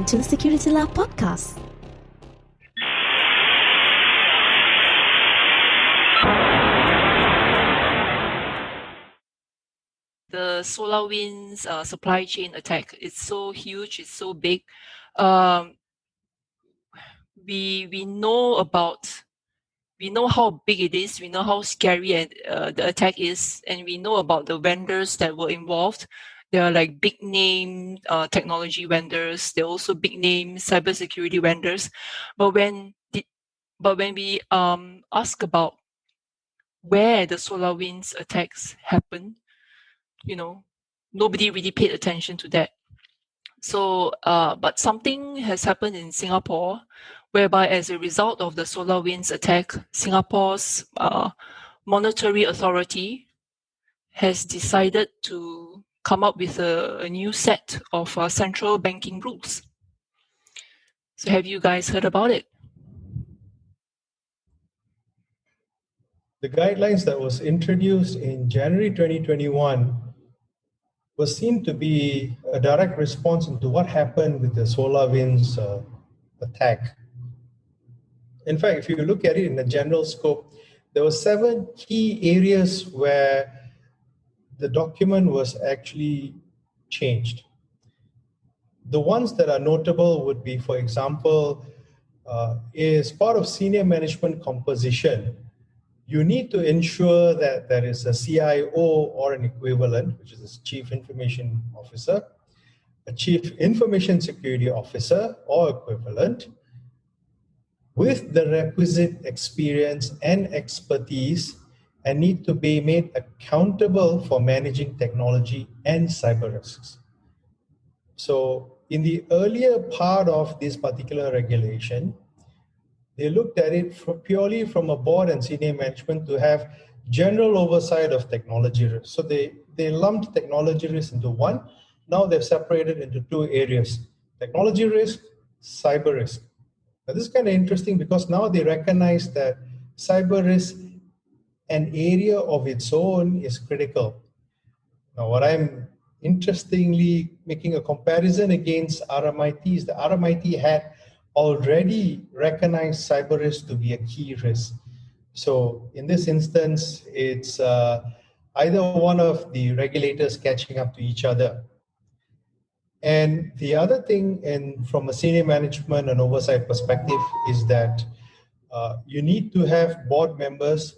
to the Security Lab podcast. The SolarWinds supply chain attack, it's so huge, it's so big. We know how big it is, we know how scary the attack is, and we know about the vendors that were involved. There are like big name technology vendors. There are also big name cybersecurity vendors. But when we ask about where the SolarWinds attacks happen, nobody really paid attention to that. So, but something has happened in Singapore, whereby as a result of the SolarWinds attack, Singapore's monetary authority has decided to come up with a new set of central banking rules. So have you guys heard about it? The guidelines that was introduced in January 2021 was seen to be a direct response into what happened with the SolarWinds attack. In fact, if you look at it in the general scope, there were 7 key areas where the document was actually changed. The ones that are notable would be, for example, is part of senior management composition. You need to ensure that there is a CIO or an equivalent, which is a Chief Information Officer, a Chief Information Security Officer or equivalent, with the requisite experience and expertise, and need to be made accountable for managing technology and cyber risks. So in the earlier part of this particular regulation, they looked at it purely from a board and senior management to have general oversight of technology risk. So they lumped technology risk into one. Now they've separated into 2 areas: technology risk, cyber risk. Now this is kind of interesting because now they recognize that cyber risk, an area of its own, is critical. Now what I'm interestingly making a comparison against RMIT is the RMIT had already recognized cyber risk to be a key risk. So in this instance, it's either one of the regulators catching up to each other. And the other thing, and from a senior management and oversight perspective, is that you need to have board members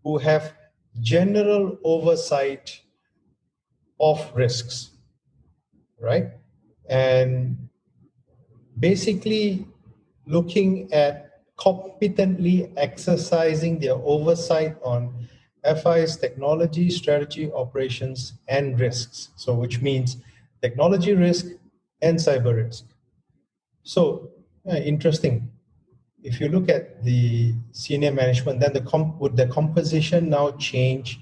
who have general oversight of risks, right? And basically looking at competently exercising their oversight on FI's technology, strategy, operations, and risks. So which means technology risk and cyber risk. So interesting. If you look at the senior management, then would the composition now change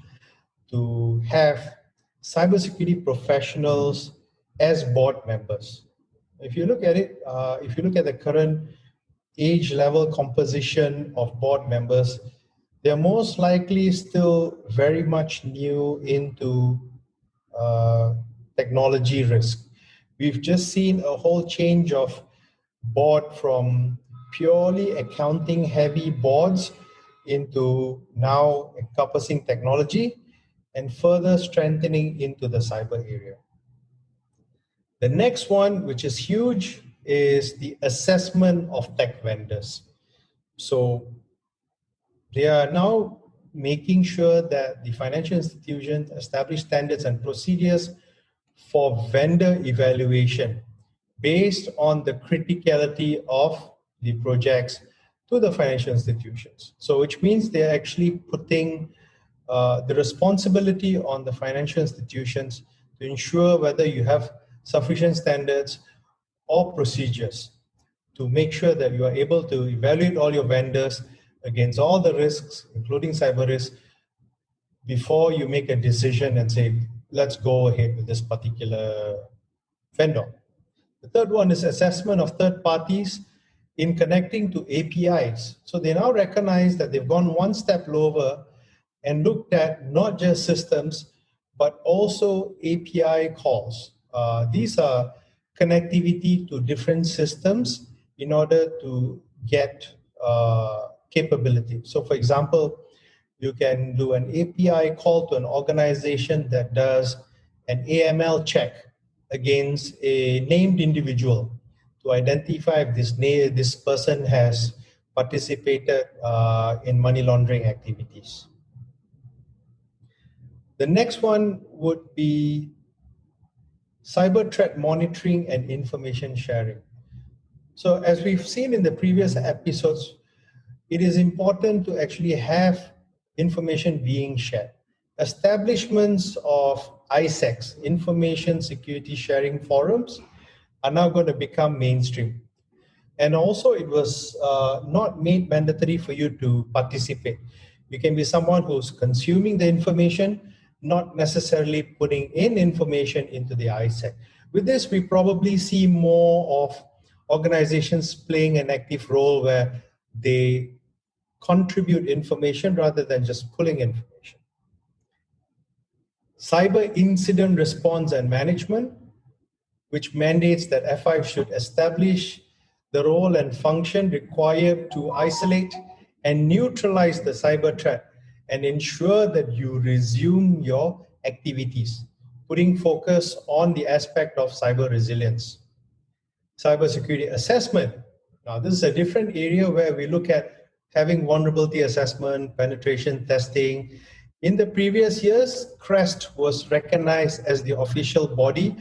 to have cybersecurity professionals as board members? If you look at it, if you look at the current age level composition of board members, they're most likely still very much new into technology risk. We've just seen a whole change of board from purely accounting heavy boards into now encompassing technology and further strengthening into the cyber area. The next one, which is huge, is the assessment of tech vendors. So they are now making sure that the financial institutions establish standards and procedures for vendor evaluation based on the criticality of the projects to the financial institutions. So which means they're actually putting the responsibility on the financial institutions to ensure whether you have sufficient standards or procedures to make sure that you are able to evaluate all your vendors against all the risks, including cyber risk, before you make a decision and say, let's go ahead with this particular vendor. The third one is assessment of third parties in connecting to APIs. So they now recognize that they've gone one step lower and looked at not just systems, but also API calls. These are connectivity to different systems in order to get capability. So for example, you can do an API call to an organization that does an AML check against a named individual to identify if this person has participated in money laundering activities. The next one would be cyber threat monitoring and information sharing. So as we've seen in the previous episodes, it is important to actually have information being shared. Establishments of ISECs, information security sharing forums, are now going to become mainstream. And also, it was not made mandatory for you to participate. You can be someone who's consuming the information, not necessarily putting in information into the ISEC. With this, we probably see more of organizations playing an active role where they contribute information rather than just pulling information. Cyber incident response and management, which mandates that F5 should establish the role and function required to isolate and neutralize the cyber threat and ensure that you resume your activities, putting focus on the aspect of cyber resilience. Cybersecurity assessment. Now, this is a different area where we look at having vulnerability assessment, penetration testing. In the previous years, CREST was recognized as the official body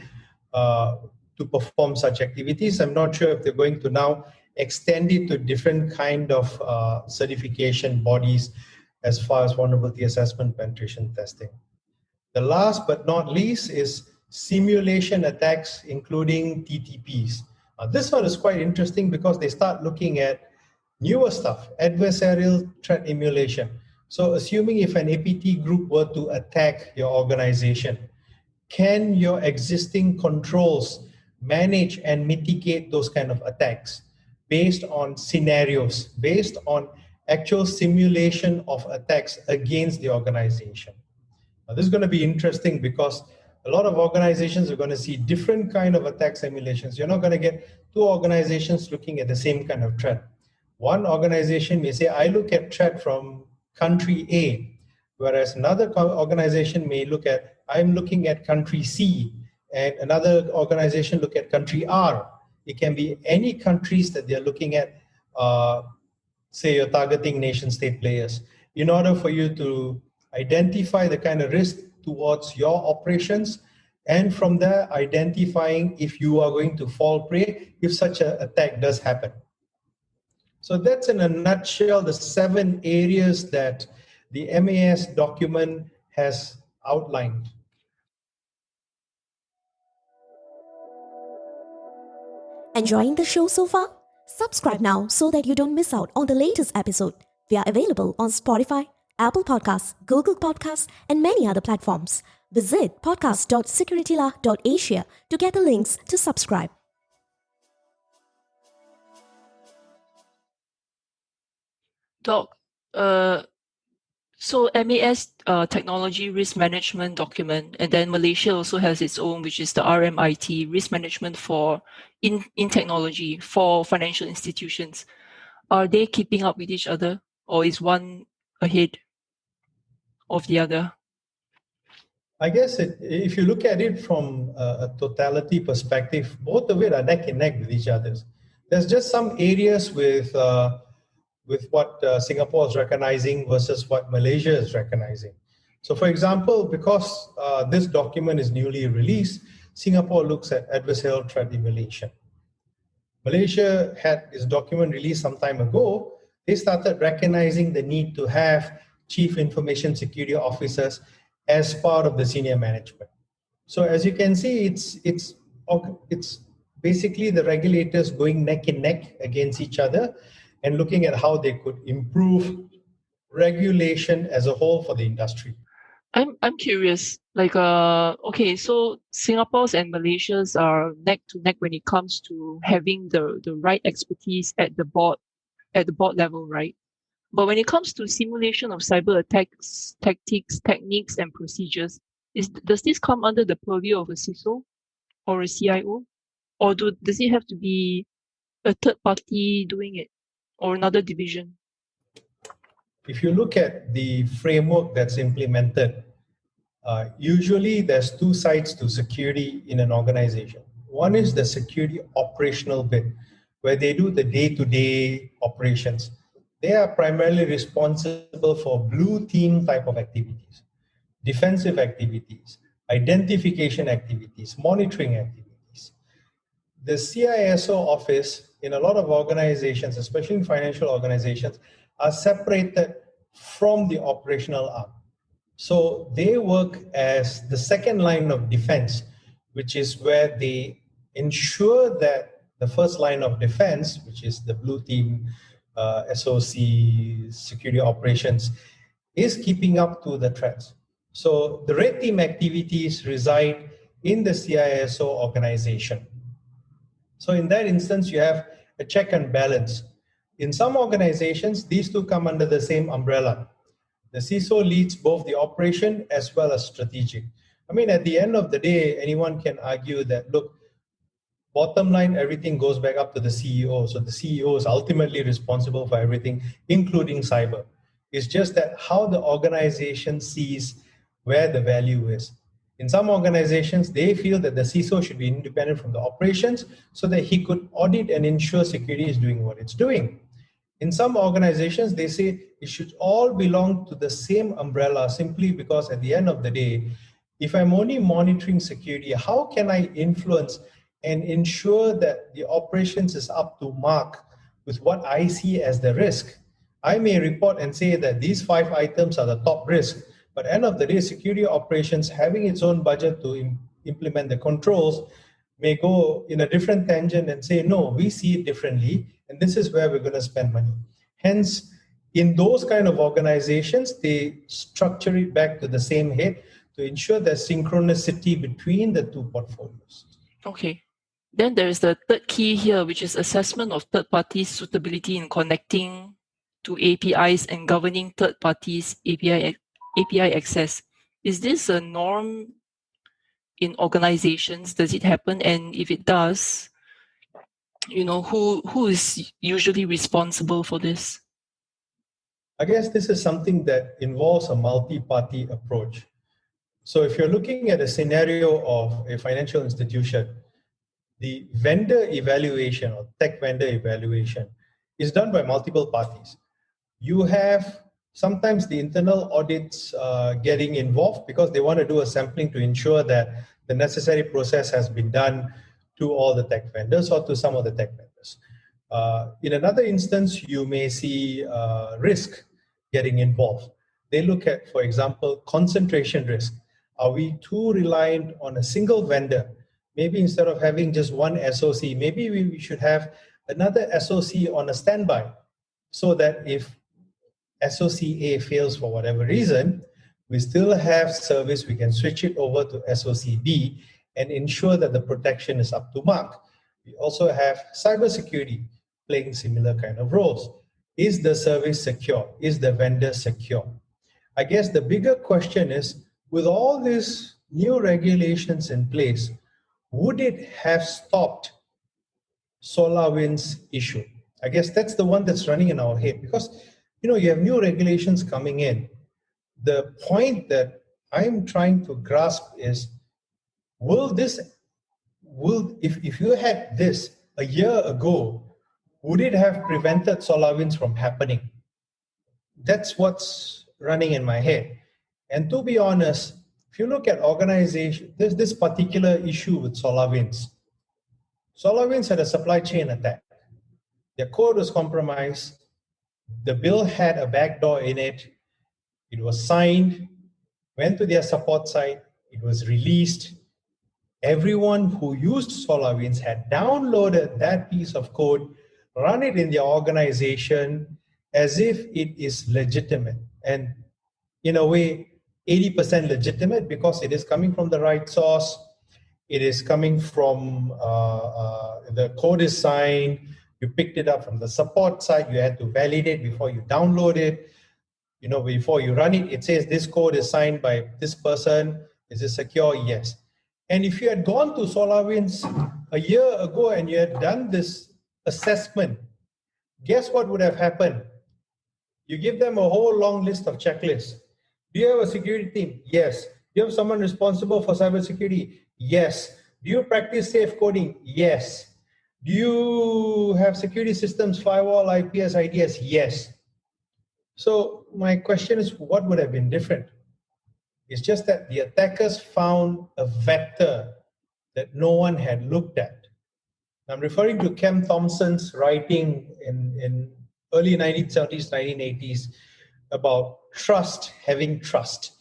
to perform such activities. I'm not sure if they're going to now extend it to different kind of certification bodies as far as vulnerability assessment, penetration testing. The last but not least is simulation attacks, including TTPs. This one is quite interesting because they start looking at newer stuff, adversarial threat emulation. So assuming if an APT group were to attack your organization, can your existing controls manage and mitigate those kind of attacks based on scenarios, based on actual simulation of attacks against the organization? Now, this is going to be interesting because a lot of organizations are going to see different kind of attack simulations. You're not going to get two organizations looking at the same kind of threat. One organization may say, I look at threat from country A, whereas another organization may look at, I'm looking at country C, and another organization look at country R. It can be any countries that they're looking at, say you're targeting nation state players, in order for you to identify the kind of risk towards your operations, and from there identifying if you are going to fall prey if such an attack does happen. So that's in a nutshell the 7 areas that the MAS document has outlined. Enjoying the show so far? Subscribe now so that you don't miss out on the latest episode. We are available on Spotify, Apple Podcasts, Google Podcasts, and many other platforms. Visit podcast.securityla.asia to get the links to subscribe. Doc, so MAS technology risk management document, and then Malaysia also has its own, which is the RMIT risk management for in technology for financial institutions. Are they keeping up with each other, or is one ahead of the other? I guess if you look at it from a totality perspective, both of it are neck and neck with each other. There's just some areas with what Singapore is recognizing versus what Malaysia is recognizing. So for example, because this document is newly released, Singapore looks at adversarial threat emulation. Malaysia had its document released some time ago. They started recognizing the need to have chief information security officers as part of the senior management. So as you can see, it's basically the regulators going neck and neck against each other and looking at how they could improve regulation as a whole for the industry. I'm curious, like okay, so Singapore's and Malaysia's are neck to neck when it comes to having the right expertise at the board level, right? But when it comes to simulation of cyber attacks, tactics, techniques, and procedures, does this come under the purview of a CISO or a CIO? Or does it have to be a third party doing it or another division? If you look at the framework that's implemented, usually there's two sides to security in an organization. One is the security operational bit, where they do the day-to-day operations. They are primarily responsible for blue team type of activities, defensive activities, identification activities, monitoring activities. The CISO office in a lot of organizations, especially in financial organizations, are separated from the operational arm. So they work as the second line of defense, which is where they ensure that the first line of defense, which is the blue team, SOC, security operations, is keeping up to the threats. So the red team activities reside in the CISO organization. So in that instance, you have a check and balance. In some organizations, these two come under the same umbrella. The CISO leads both the operation as well as strategic. I mean, at the end of the day, anyone can argue that, look, bottom line, everything goes back up to the CEO. So the CEO is ultimately responsible for everything, including cyber. It's just that how the organization sees where the value is. In some organizations, they feel that the CISO should be independent from the operations so that he could audit and ensure security is doing what it's doing. In some organizations, they say it should all belong to the same umbrella simply because at the end of the day, if I'm only monitoring security, how can I influence and ensure that the operations is up to mark with what I see as the risk? I may report and say that these 5 items are the top risk, but end of the day, security operations having its own budget to implement the controls may go in a different tangent and say, no, we see it differently, and this is where we're going to spend money. Hence, in those kind of organizations, they structure it back to the same head to ensure there's synchronicity between the two portfolios. Okay. Then there is the third key here, which is assessment of third parties' suitability in connecting to APIs and governing third parties' API access. Is this a norm in organizations? Does it happen? And if it does, who is usually responsible for this? I guess this is something that involves a multi-party approach. So if you're looking at a scenario of a financial institution, the vendor evaluation or tech vendor evaluation is done by multiple parties. You have sometimes the internal audits getting involved because they want to do a sampling to ensure that the necessary process has been done to all the tech vendors or to some of the tech vendors. In another instance, you may see risk getting involved. They look at, for example, concentration risk. Are we too reliant on a single vendor? Maybe instead of having just one SOC, maybe we should have another SOC on a standby so that if SOC A fails for whatever reason, we still have service, we can switch it over to SOC B and ensure that the protection is up to mark. We also have cybersecurity playing similar kind of roles. Is the service secure? Is the vendor secure? I guess the bigger question is, with all these new regulations in place, would it have stopped SolarWinds issue? I guess that's the one that's running in our head because you have new regulations coming in. The point that I'm trying to grasp is, if you had this a year ago, would it have prevented SolarWinds from happening? That's what's running in my head. And to be honest, if you look at organization, there's this particular issue with SolarWinds. SolarWinds had a supply chain attack. Their code was compromised. The bill had a backdoor in it. It was signed, went to their support site. It was released. Everyone who used SolarWinds had downloaded that piece of code, run it in their organization as if it is legitimate. And in a way, 80% legitimate because it is coming from the right source. It is coming from, the code is signed. You picked it up from the support side. You had to validate before you download it. Before you run it, it says this code is signed by this person. Is it secure? Yes. And if you had gone to SolarWinds a year ago and you had done this assessment, guess what would have happened? You give them a whole long list of checklists. Do you have a security team? Yes. Do you have someone responsible for cybersecurity? Yes. Do you practice safe coding? Yes. Do you have security systems, firewall, IPS, IDS? Yes. So my question is, what would have been different? It's just that the attackers found a vector that no one had looked at. I'm referring to Ken Thompson's writing in early 1970s, 1980s about trust, having trust.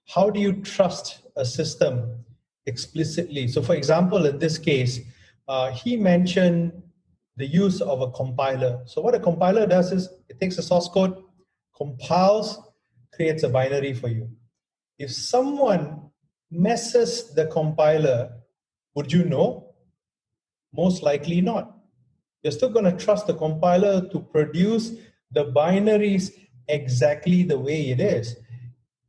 How do you trust a system explicitly? So, for example, in this case, he mentioned the use of a compiler. So, what a compiler does is it takes a source code, compiles, creates a binary for you. If someone messes the compiler, would you know? Most likely not. You're still going to trust the compiler to produce the binaries exactly the way it is.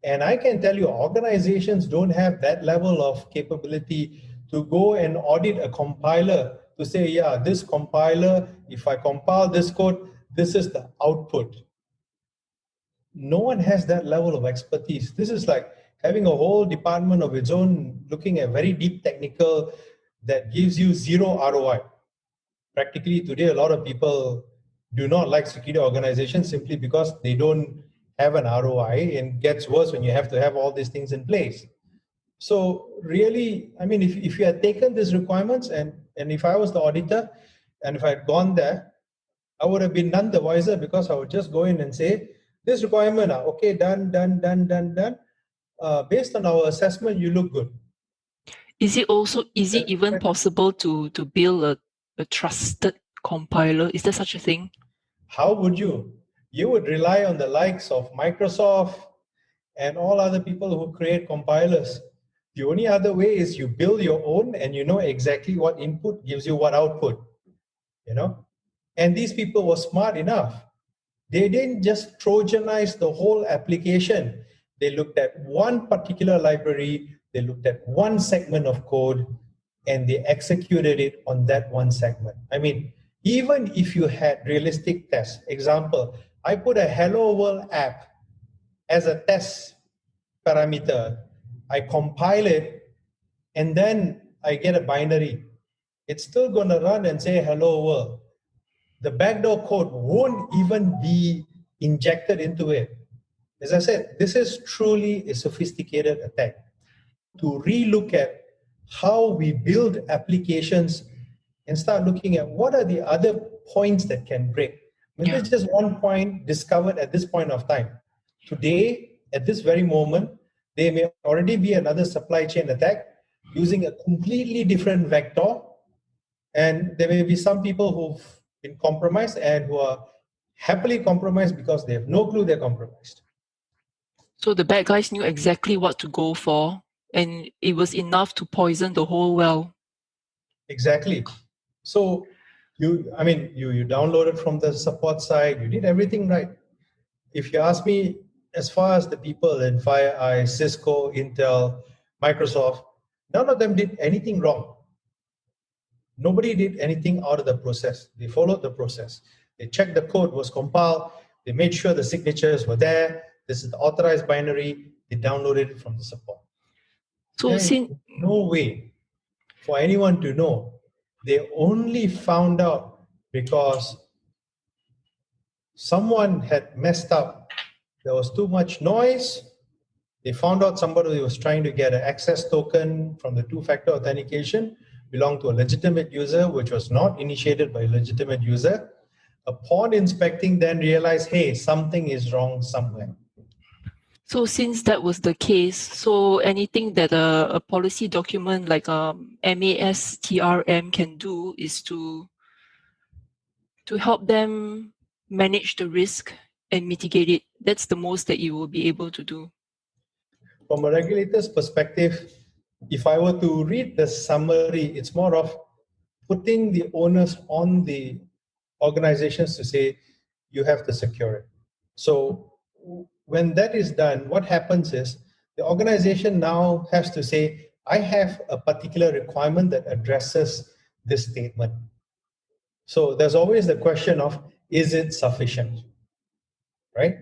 And I can tell you, organizations don't have that level of capability to go and audit a compiler to say, yeah, this compiler, if I compile this code, this is the output. No one has that level of expertise. This is like having a whole department of its own, looking at very deep technical that gives you zero ROI. Practically today, a lot of people do not like security organizations simply because they don't have an ROI, and gets worse when you have to have all these things in place. So really, I mean, if you had taken these requirements and if I was the auditor and if I had gone there, I would have been none the wiser, because I would just go in and say, this requirement, okay, done. Based on our assessment, you look good. Is it even possible to build a trusted compiler? Is there such a thing? How would you? You would rely on the likes of Microsoft and all other people who create compilers. The only other way is you build your own and you know exactly what input gives you what output, you know? And these people were smart enough. They didn't just Trojanize the whole application. They looked at one particular library, they looked at one segment of code, and they executed it on that one segment. I mean, even if you had realistic tests, example, I put a Hello World app as a test parameter, I compile it, and then I get a binary. It's still going to run and say hello world. The backdoor code won't even be injected into it. As I said, this is truly a sophisticated attack. To relook at how we build applications and start looking at what are the other points that can break. I mean, Yeah. There's just one point discovered at this point of time. Today, at this very moment, there may already be another supply chain attack using a completely different vector. And there may be some people who've been compromised and who are happily compromised because they have no clue they're compromised. So the bad guys knew exactly what to go for, and it was enough to poison the whole well. Exactly. So you downloaded from the support side, you did everything right. If you ask me, as far as the people in FireEye, Cisco, Intel, Microsoft, none of them did anything wrong. Nobody did anything out of the process. They followed the process. They checked the code was compiled. They made sure the signatures were there. This is the authorized binary. They downloaded it from the support. So There is since no way for anyone to know. They only found out because someone had messed up. There was too much noise. They found out somebody was trying to get an access token from the two-factor authentication, belonged to a legitimate user, which was not initiated by a legitimate user. Upon inspecting, then realized, hey, something is wrong somewhere. since that was the case, so anything that a policy document like MAS TRM can do is to help them manage the risk and mitigate it. That's the most that you will be able to do. From a regulator's perspective, if I were to read the summary, it's more of putting the onus on the organizations to say, you have to secure it. So when that is done, what happens is the organization now has to say, I have a particular requirement that addresses this statement. So there's always the question of, is it sufficient, right?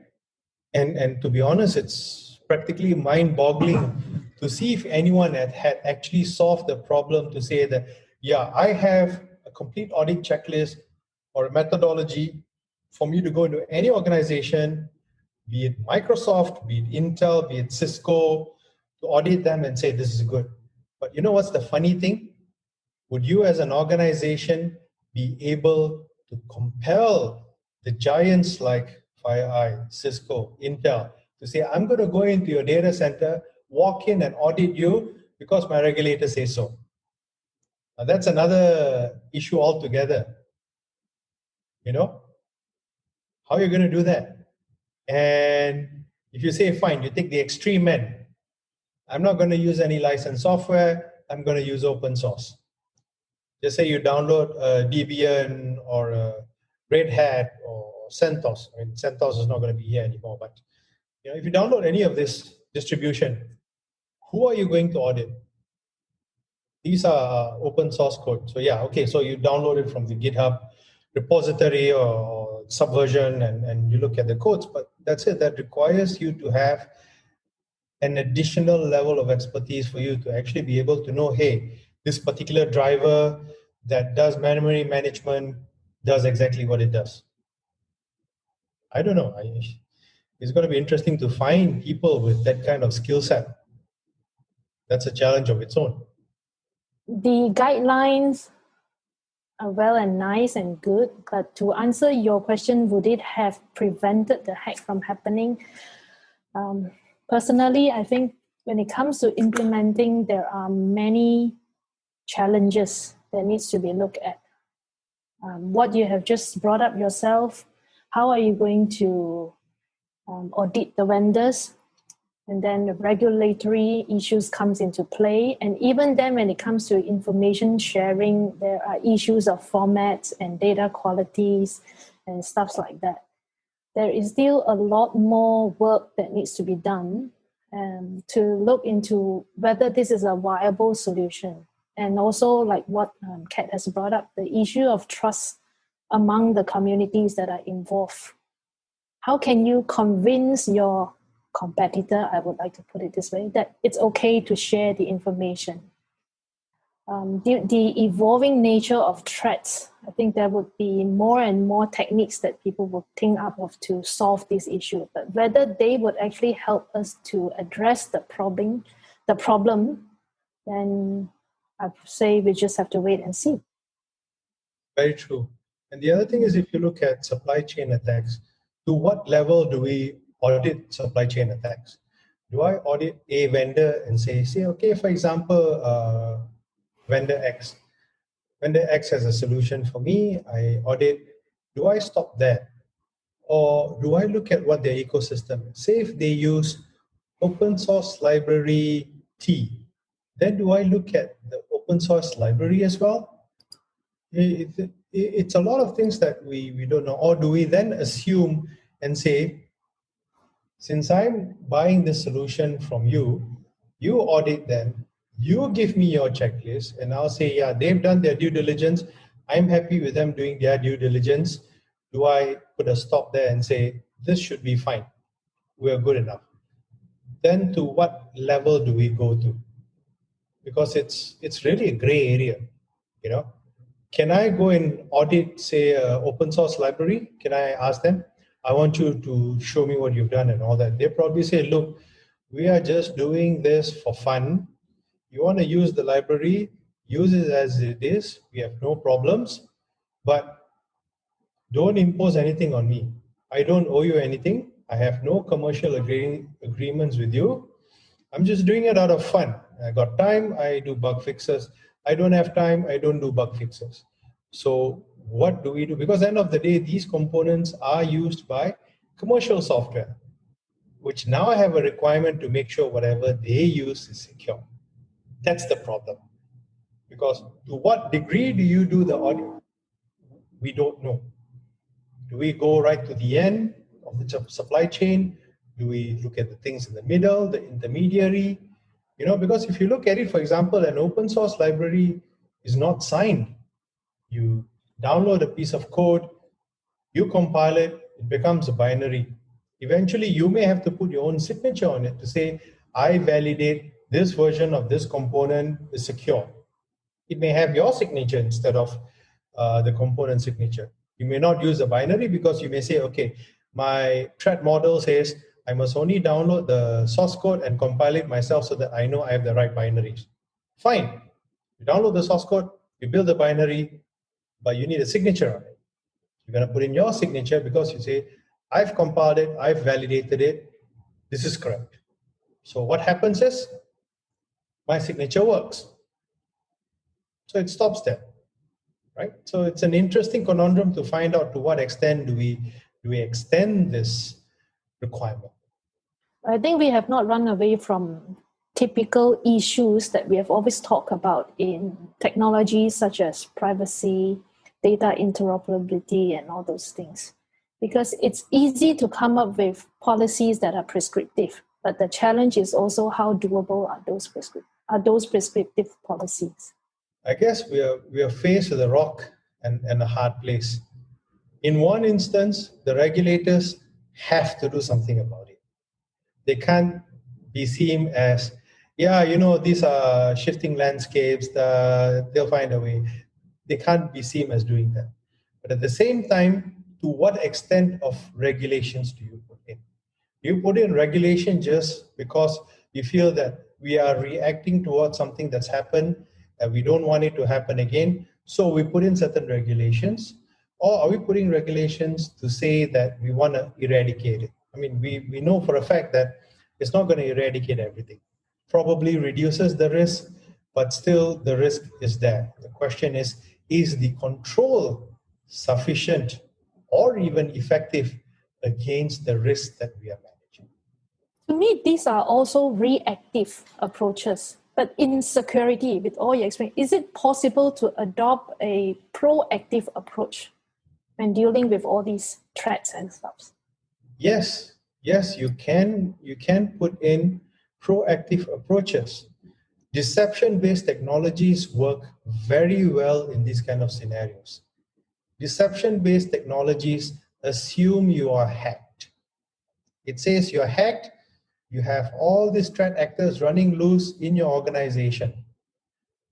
And to be honest, it's practically mind-boggling to see if anyone had actually solved the problem to say that, yeah, I have a complete audit checklist or a methodology for me to go into any organization, be it Microsoft, be it Intel, be it Cisco, to audit them and say this is good. But you know what's the funny thing? Would you as an organization be able to compel the giants like FireEye, Cisco, Intel to say, I'm going to go into your data center, walk in and audit you because my regulators say so? Now, that's another issue altogether. You know, how are you going to do that? And if you say, fine, you take the extreme end, I'm not going to use any licensed software, I'm going to use open source. Just say you download a Debian or a Red Hat or CentOS. I mean, CentOS is not going to be here anymore, but if you download any of this distribution, who are you going to audit? These are open source code. So yeah, okay, so you download it from the GitHub repository or Subversion and you look at the codes, but that's it. That requires you to have an additional level of expertise for you to actually be able to know, hey, this particular driver that does memory management does exactly what it does. I don't know. It's going to be interesting to find people with that kind of skill set. That's a challenge of its own. The guidelines are well and nice and good, but to answer your question, would it have prevented the hack from happening? Personally, I think when it comes to implementing, there are many challenges that needs to be looked at. What you have just brought up yourself, how are you going to audit the vendors? And then the regulatory issues comes into play. And even then, when it comes to information sharing, there are issues of formats and data qualities and stuff like that. There is still a lot more work that needs to be done to look into whether this is a viable solution. And also, like what Kat has brought up, the issue of trust among the communities that are involved. How can you convince your competitor, I would like to put it this way, that it's okay to share the information? The evolving nature of threats, I think there would be more and more techniques that people would think up of to solve this issue. But whether they would actually help us to address the problem, then I'd say we just have to wait and see. Very true. And the other thing is, if you look at supply chain attacks, to what level do we audit supply chain attacks? Do I audit a vendor and say, okay, for example, vendor X. Vendor X has a solution for me. I audit. Do I stop there? Or do I look at what their ecosystem is? Say if they use open source library T, then do I look at the open source library as well? It's a lot of things that we don't know. Or do we then assume and say, since I'm buying this solution from you, you audit them, you give me your checklist, and I'll say, yeah, they've done their due diligence. I'm happy with them doing their due diligence. Do I put a stop there and say, this should be fine? We're good enough. Then to what level do we go to? Because it's really a gray area, Can I go and audit, say, open source library? Can I ask them, I want you to show me what you've done and all that? They probably say, look, we are just doing this for fun. You want to use the library, use it as it is. We have no problems, but don't impose anything on me. I don't owe you anything. I have no commercial agreements with you. I'm just doing it out of fun. I got time, I do bug fixes. I don't have time, I don't do bug fixes. So what do we do? Because at the end of the day, these components are used by commercial software, which now I have a requirement to make sure whatever they use is secure. That's the problem. Because to what degree do you do the audit? We don't know. Do we go right to the end of the supply chain? Do we look at the things in the middle, the intermediary? Because if you look at it, for example, an open source library is not signed. You download a piece of code, you compile it, it becomes a binary. Eventually, you may have to put your own signature on it to say, I validate this version of this component is secure. It may have your signature instead of the component signature. You may not use a binary because you may say, okay, my threat model says I must only download the source code and compile it myself so that I know I have the right binaries. Fine. You download the source code, you build the binary, but you need a signature on it. You're going to put in your signature because you say, I've compiled it, I've validated it, this is correct. So what happens is, my signature works. So it stops there, right? So it's an interesting conundrum to find out to what extent do we extend this requirement. I think we have not run away from typical issues that we have always talked about in technologies such as privacy, data interoperability, and all those things. Because it's easy to come up with policies that are prescriptive, but the challenge is also how doable are those prescriptive policies. I guess we are faced with a rock and a hard place. In one instance, the regulators have to do something about it. They can't be seen as, these are shifting landscapes, they'll find a way. They can't be seen as doing that. But at the same time, to what extent of regulations do you put in? Do you put in regulation just because you feel that we are reacting towards something that's happened and we don't want it to happen again, so we put in certain regulations? Or are we putting regulations to say that we want to eradicate it? I mean, we know for a fact that it's not going to eradicate everything. Probably reduces the risk, but still the risk is there. The question is the control sufficient or even effective against the risk that we are managing? To me, these are also reactive approaches. But in security, with all your experience, is it possible to adopt a proactive approach when dealing with all these threats and stuff? Yes, you can put in proactive approaches. Deception-based technologies work very well in these kind of scenarios. Deception-based technologies assume you are hacked. It says you're hacked, you have all these threat actors running loose in your organization.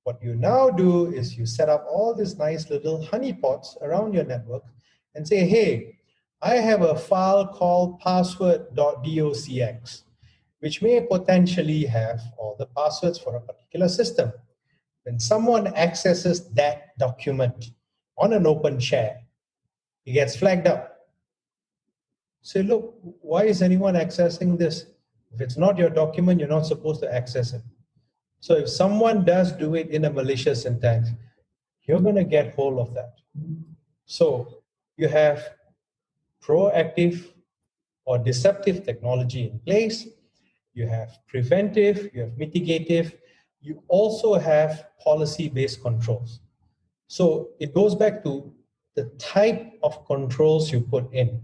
What you now do is you set up all these nice little honeypots around your network and say, hey, I have a file called password.docx, which may potentially have all the passwords for a particular system. When someone accesses that document on an open share, it gets flagged up. Say, look, why is anyone accessing this? If it's not your document, you're not supposed to access it. So if someone does do it in a malicious intent, you're going to get hold of that. So you have proactive or deceptive technology in place. You have preventive, you have mitigative. You also have policy-based controls. So it goes back to the type of controls you put in,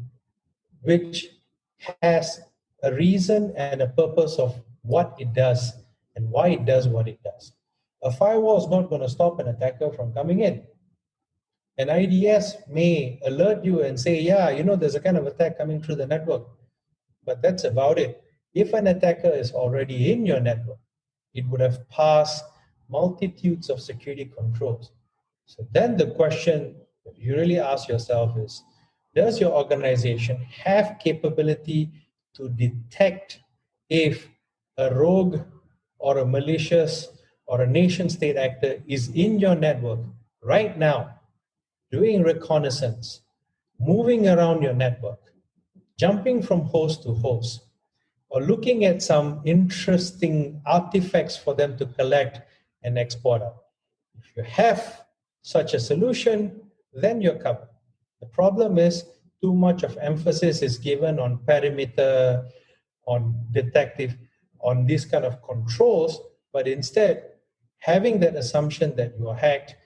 which has a reason and a purpose of what it does and why it does what it does. A firewall is not going to stop an attacker from coming in. An IDS may alert you and say, there's a kind of attack coming through the network, but that's about it. If an attacker is already in your network, it would have passed multitudes of security controls. So then the question that you really ask yourself is, does your organization have capability to detect if a rogue or a malicious or a nation state actor is in your network right now, doing reconnaissance, moving around your network, jumping from host to host, or looking at some interesting artifacts for them to collect and export out? If you have such a solution, then you're covered. The problem is too much of emphasis is given on perimeter, on detective, on these kind of controls, but instead having that assumption that you are hacked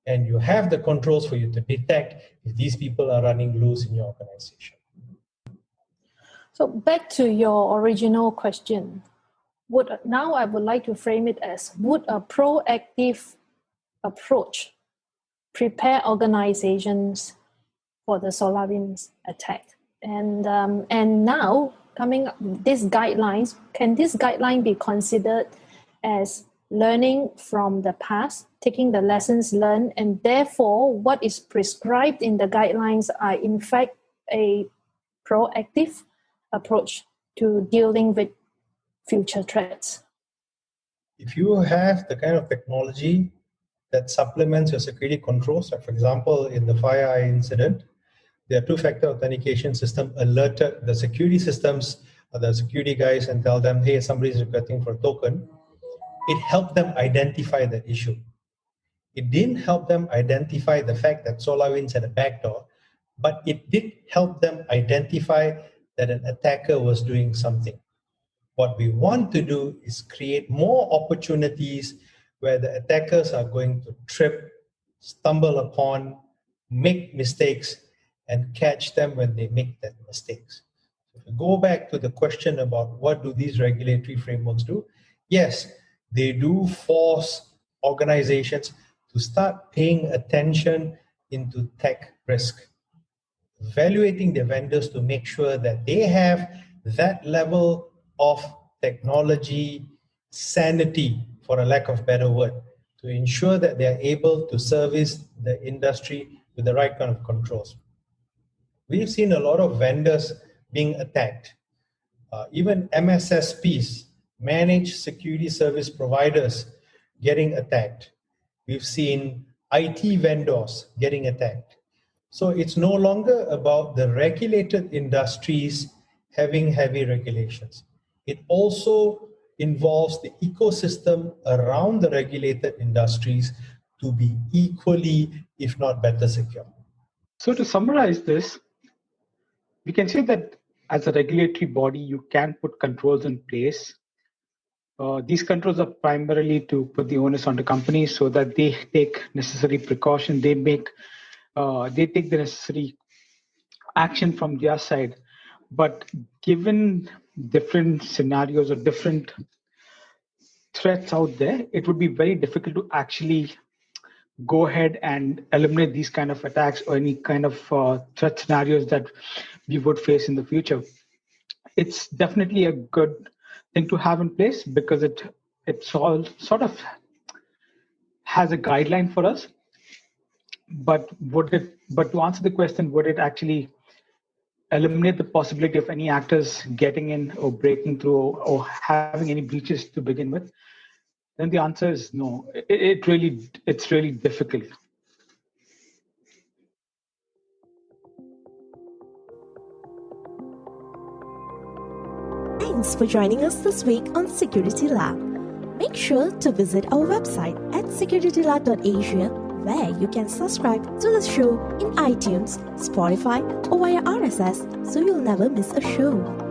and you have the controls for you to detect if these people are running loose in your organization. So back to your original question, now I would like to frame it as, would a proactive approach prepare organizations for the SolarWinds attack? And now coming up, these guidelines, can this guideline be considered as learning from the past, taking the lessons learned, and therefore what is prescribed in the guidelines are in fact a proactive approach to dealing with future threats? If you have the kind of technology that supplements your security controls, like for example, in the FireEye incident, their two-factor authentication system alerted the security systems, the security guys, and tell them, hey, somebody's requesting for a token. It helped them identify that issue. It didn't help them identify the fact that SolarWinds had a backdoor, but it did help them identify that an attacker was doing something. What we want to do is create more opportunities where the attackers are going to trip, stumble upon, make mistakes, and catch them when they make that mistakes. If we go back to the question about what do these regulatory frameworks do, yes, they do force organizations to start paying attention into tech risk, evaluating their vendors to make sure that they have that level of technology sanity, for a lack of better word, to ensure that they are able to service the industry with the right kind of controls. We've seen a lot of vendors being attacked. Even MSSPs, managed security service providers, getting attacked. We've seen IT vendors getting attacked. So it's no longer about the regulated industries having heavy regulations. It also involves the ecosystem around the regulated industries to be equally, if not better, secure. So to summarize this, we can say that as a regulatory body, you can put controls in place. These controls are primarily to put the onus on the companies so that they take necessary precaution. They take the necessary action from their side. But given different scenarios or different threats out there, it would be very difficult to actually go ahead and eliminate these kind of attacks or any kind of threat scenarios that we would face in the future. It's definitely a good thing to have in place because it's all sort of has a guideline for us. But to answer the question, would it actually eliminate the possibility of any actors getting in or breaking through or having any breaches to begin with? Then the answer is no. It's really difficult. Thanks for joining us this week on Security Lab. Make sure to visit our website at securitylab.asia, where you can subscribe to the show in iTunes, Spotify, or via RSS so you'll never miss a show.